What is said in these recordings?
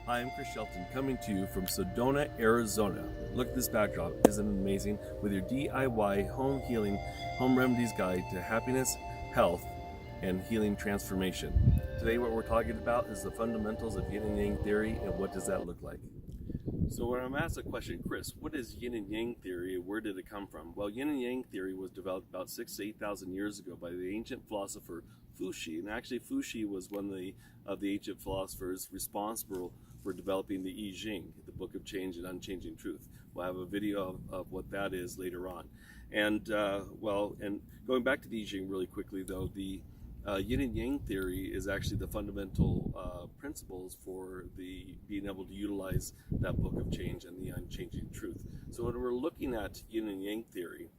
Hi, I'm Chris Shelton coming to you from Sedona, Arizona. Look at this backdrop, isn't it amazing? With your DIY home healing, home remedies guide to happiness, health, and healing transformation. Today what we're talking about is the fundamentals of Yin and Yang theory and what does that look like. So when I'm asked the question, Chris, what is Yin and Yang theory and where did it come from? Well, Yin and Yang theory was developed about 6,000 to 8,000 years ago by the ancient philosopher Fuxi. And actually Fuxi was one of the ancient philosophers responsible for developing the I Ching, the Book of Change and Unchanging Truth. We'll have a video of what that is later on. And and going back to the I Ching really quickly though, the Yin and Yang theory is actually the fundamental principles for being able to utilize that Book of Change and the Unchanging Truth. So when we're looking at Yin and Yang theory,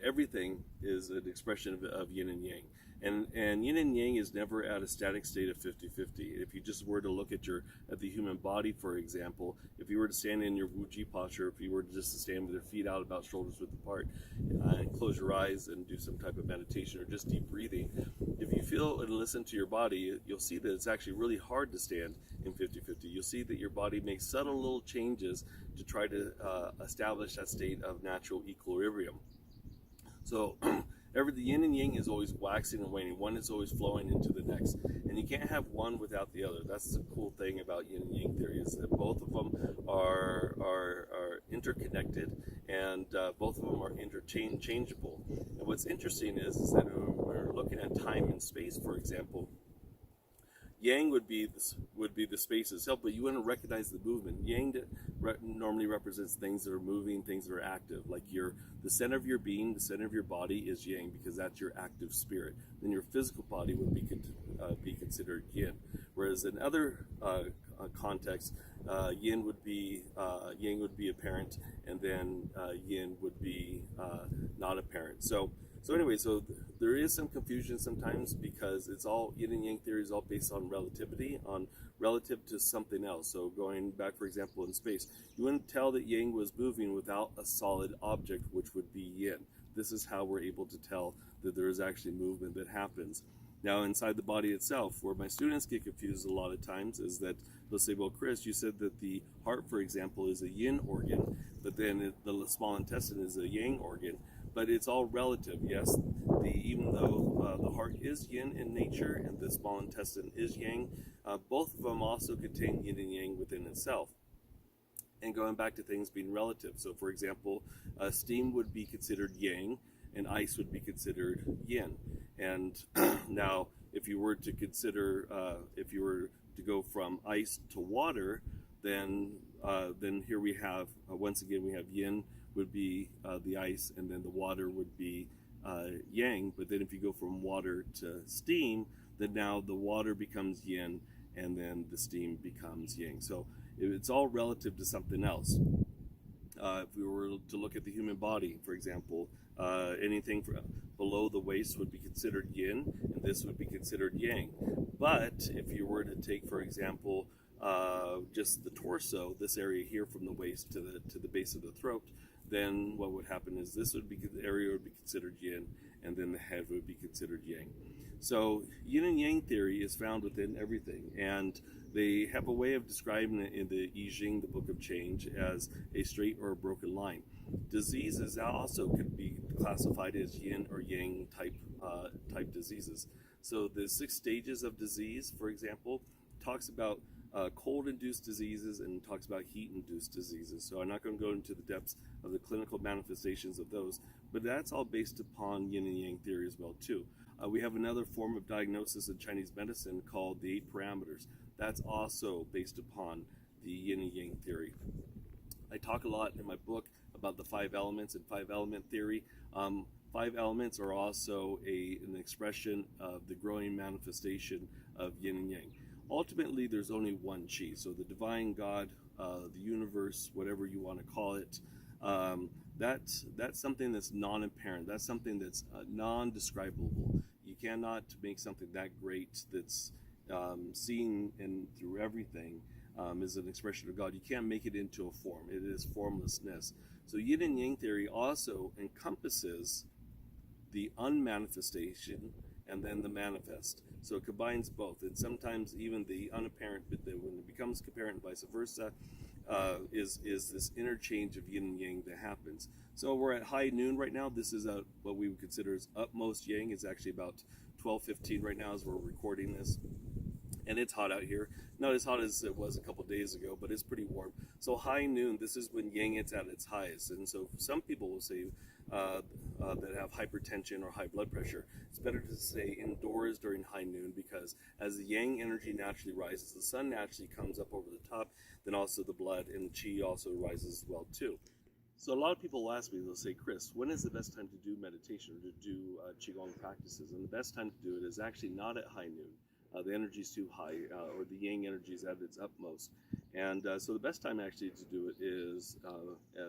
everything is an expression of Yin and Yang. And Yin and Yang is never at a static state of 50-50. If you just were to look at the human body, for example, if you were to stand in your Wuji posture, if you were just to stand with your feet out about shoulders width apart, and close your eyes and do some type of meditation or just deep breathing, if you feel and listen to your body, you'll see that it's actually really hard to stand in 50-50. You'll see that your body makes subtle little changes to try to establish that state of natural equilibrium. So the yin and yang is always waxing and waning. One is always flowing into the next. And you can't have one without the other. That's the cool thing about yin and yang theory, is that both of them are interconnected, and both of them are interchangeable. And what's interesting is that when we're looking at time and space, for example, Yang would be the space itself, but you wouldn't recognize the movement. Yang normally represents things that are moving, things that are active. Like the center of your being, the center of your body is Yang, because that's your active spirit. Then your physical body would be considered Yin. Whereas in other contexts, Yang would be apparent, and then Yin would be not apparent. So there is some confusion sometimes, because it's all Yin and Yang theory is all based on relativity, on relative to something else. So going back, for example, in space, you wouldn't tell that Yang was moving without a solid object, which would be Yin. This is how we're able to tell that there is actually movement that happens. Now, inside the body itself, where my students get confused a lot of times, is that they'll say, well, Chris, you said that the heart, for example, is a Yin organ, but then the small intestine is a Yang organ. But it's all relative. Yes, even though the heart is Yin in nature and the small intestine is Yang, both of them also contain Yin and Yang within itself. And going back to things being relative, so for example, steam would be considered Yang and ice would be considered Yin. And now, if you were to go from ice to water, then here we have once again we have Yin would be the ice, and then the water would be Yang. But then if you go from water to steam, then now the water becomes Yin, and then the steam becomes Yang. So it's all relative to something else. If we were to look at the human body, for example, anything below the waist would be considered Yin, and this would be considered Yang. But if you were to take, for example, just the torso, this area here from the waist to the base of the throat, then what would happen is the area would be considered Yin, and then the head would be considered Yang. So Yin and Yang theory is found within everything, and they have a way of describing it in the I Ching, the Book of Change, as a straight or a broken line. Diseases also could be classified as Yin or Yang type diseases. So the 6 stages of disease, for example, talks about cold-induced diseases and talks about heat-induced diseases. So I'm not going to go into the depths of the clinical manifestations of those, but that's all based upon Yin and Yang theory as well too. We have another form of diagnosis in Chinese medicine called the 8 parameters. That's also based upon the Yin and Yang theory. I talk a lot in my book about the 5 elements and 5-element theory. 5 elements are also an expression of the growing manifestation of Yin and Yang. Ultimately, there's only one Qi. So the divine God, the universe, whatever you want to call it, that's something that's non-apparent. That's something that's non-describable. You cannot make something that great that's seen and through everything is an expression of God. You can't make it into a form. It is formlessness. So Yin and Yang theory also encompasses the unmanifestation and then the manifest. So it combines both, and sometimes even the unapparent, but when it becomes apparent and vice versa, is this interchange of yin and yang that happens. So we're at high noon right now. This is what we would consider as utmost yang. It's actually about 12:15 right now as we're recording this, and it's hot out here. Not as hot as it was a couple days ago, but it's pretty warm. So high noon, this is when yang is at its highest. And so some people will say that have hypertension or high blood pressure, it's better to stay indoors during high noon, because as the yang energy naturally rises, the sun naturally comes up over the top, then also the blood and the chi also rises as well too. So a lot of people will ask me, they'll say, Chris, when is the best time to do meditation or to do Qigong practices? And the best time to do it is actually not at high noon. The energy is too high, or the yang energy is at its utmost. And so the best time actually to do it is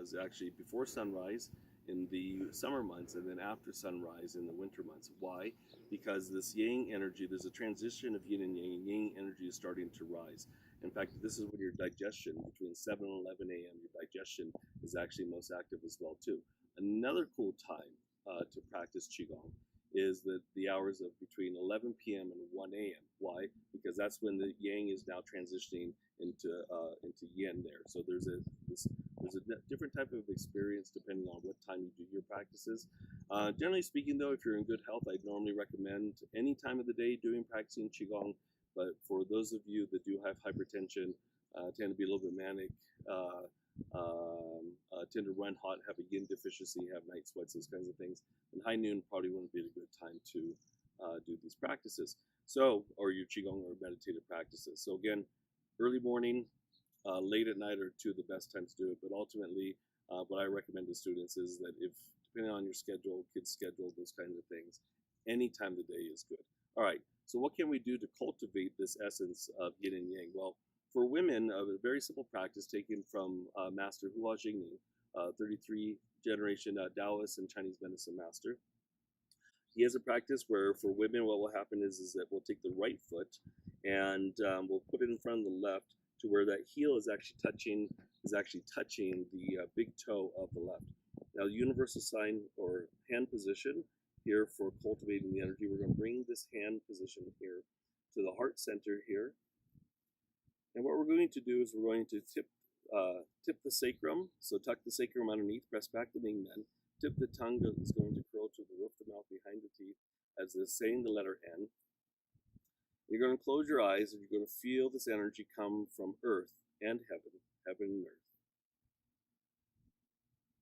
as actually before sunrise in the summer months, and then after sunrise in the winter months. Why? Because this yang energy, there's a transition of yin and yang energy is starting to rise. In fact, this is when your digestion, between 7 and 11 a.m., your digestion is actually most active as well too. Another cool time to practice Qigong is the hours of between 11 p.m. and 1 a.m. Why? Because that's when the yang is now transitioning into yin there. So there's a different type of experience depending on what time you do your practices. Generally speaking, though, if you're in good health, I'd normally recommend any time of the day practicing Qigong. But for those of you that do have hypertension, tend to be a little bit manic, tend to run hot, have a yin deficiency, have night sweats, those kinds of things, and high noon probably wouldn't be a good time to do these practices. So, or your Qigong or meditative practices. So again, early morning, late at night are two of the best times to do it. But ultimately, what I recommend to students is that if, depending on your schedule, kids' schedule, those kinds of things, any time of the day is good. All right, so what can we do to cultivate this essence of yin and yang? Well, for women, a very simple practice taken from Master Hua Jingning, 33 generation Taoist and Chinese medicine master. He has a practice where for women, what will happen is that we'll take the right foot and we'll put it in front of the left to where that heel is actually touching the big toe of the left. Now, the universal sign or hand position here for cultivating the energy, we're going to bring this hand position here to the heart center here. And what we're going to do is we're going to tip the sacrum, so tuck the sacrum underneath, press back the Ming Men, tip the tongue is going to curl to the roof of the mouth behind the teeth, as is saying the letter N. You're going to close your eyes and you're going to feel this energy come from earth and heaven, heaven and earth.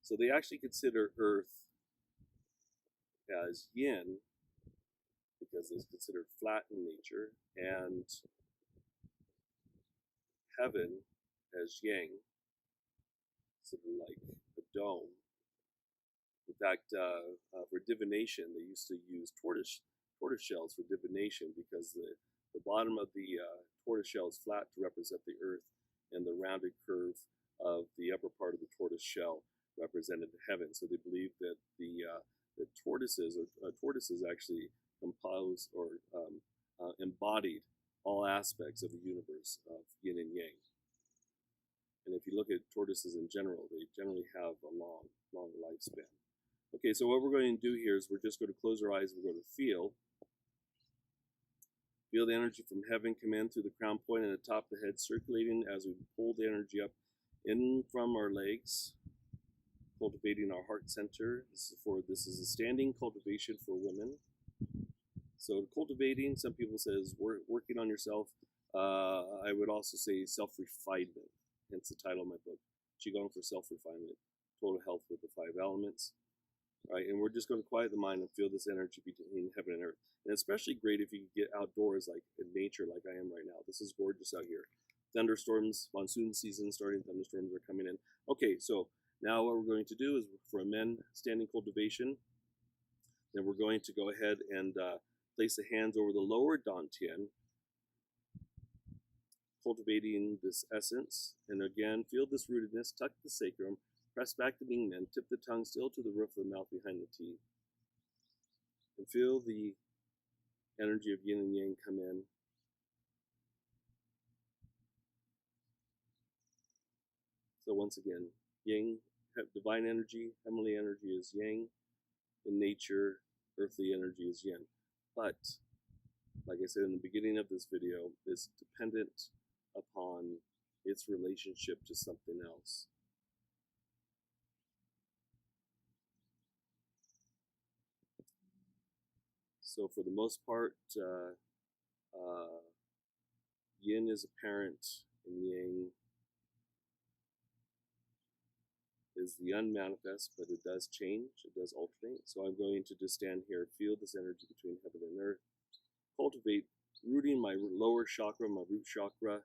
So they actually consider earth as yin because it's considered flat in nature, and heaven as yang, sort of like a dome. In fact, for divination, they used to use tortoise shells for divination because the bottom of the tortoise shell is flat to represent the earth, and the rounded curve of the upper part of the tortoise shell represented the heaven. So they believed that the tortoises actually composed or embodied all aspects of the universe of yin and yang. And if you look at tortoises in general, they generally have a long lifespan. Okay, so what we're going to do here is we're just going to close our eyes. We're going to feel the energy from heaven come in through the crown point and the top of the head, circulating as we pull the energy up in from our legs, cultivating our heart center. This is a standing cultivation for women. So cultivating, some people say, is working on yourself. I would also say self-refinement, hence the title of my book, Qigong for Self-Refinement, Total Health with the 5 Elements. All right, and we're just going to quiet the mind and feel this energy between heaven and earth. And especially great if you can get outdoors, like in nature, like I am right now. This is gorgeous out here. Thunderstorms, monsoon season starting, thunderstorms are coming in. Okay, so now what we're going to do is for a men standing cultivation, then we're going to go ahead and place the hands over the lower dantian, cultivating this essence. And again, feel this rootedness, tuck the sacrum, press back the Ming Men, tip the tongue still to the roof of the mouth behind the teeth. And feel the energy of yin and yang come in. So once again, yang, divine energy, heavenly energy is yang. In nature, earthly energy is yin. but like I said in the beginning of this video, is dependent upon its relationship to something else. So for the most part, yin is apparent and yang is the unmanifest, but it does change, it does alternate. So I'm going to just stand here, feel this energy between heaven and earth, cultivate rooting my lower chakra, my root chakra,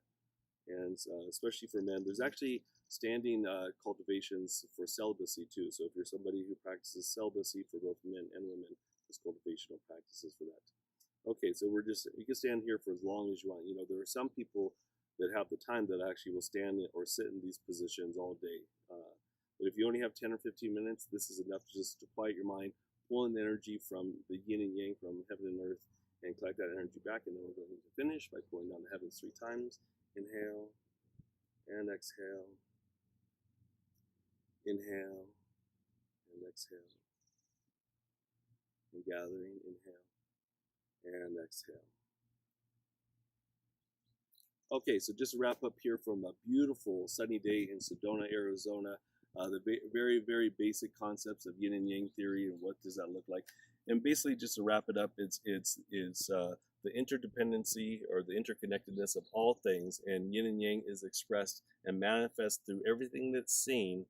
and especially for men. There's actually standing cultivations for celibacy too. So if you're somebody who practices celibacy for both men and women, there's cultivational practices for that. Okay, so you can stand here for as long as you want. You know, there are some people that have the time that actually will stand or sit in these positions all day. But if you only have 10 or 15 minutes, this is enough just to quiet your mind, pull in energy from the yin and yang, from heaven and earth, and collect that energy back. And then we're going to finish by pulling down the heavens 3 times. Inhale and exhale. Inhale and exhale. And gathering, inhale and exhale. Okay, so just to wrap up here from a beautiful sunny day in Sedona, Arizona, the very, very basic concepts of yin and yang theory and what does that look like. And basically, just to wrap it up, it's the interdependency or the interconnectedness of all things, and yin and yang is expressed and manifest through everything that's seen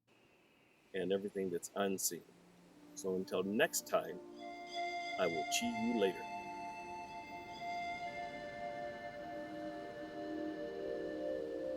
and everything that's unseen. So until next time, I will chi you later.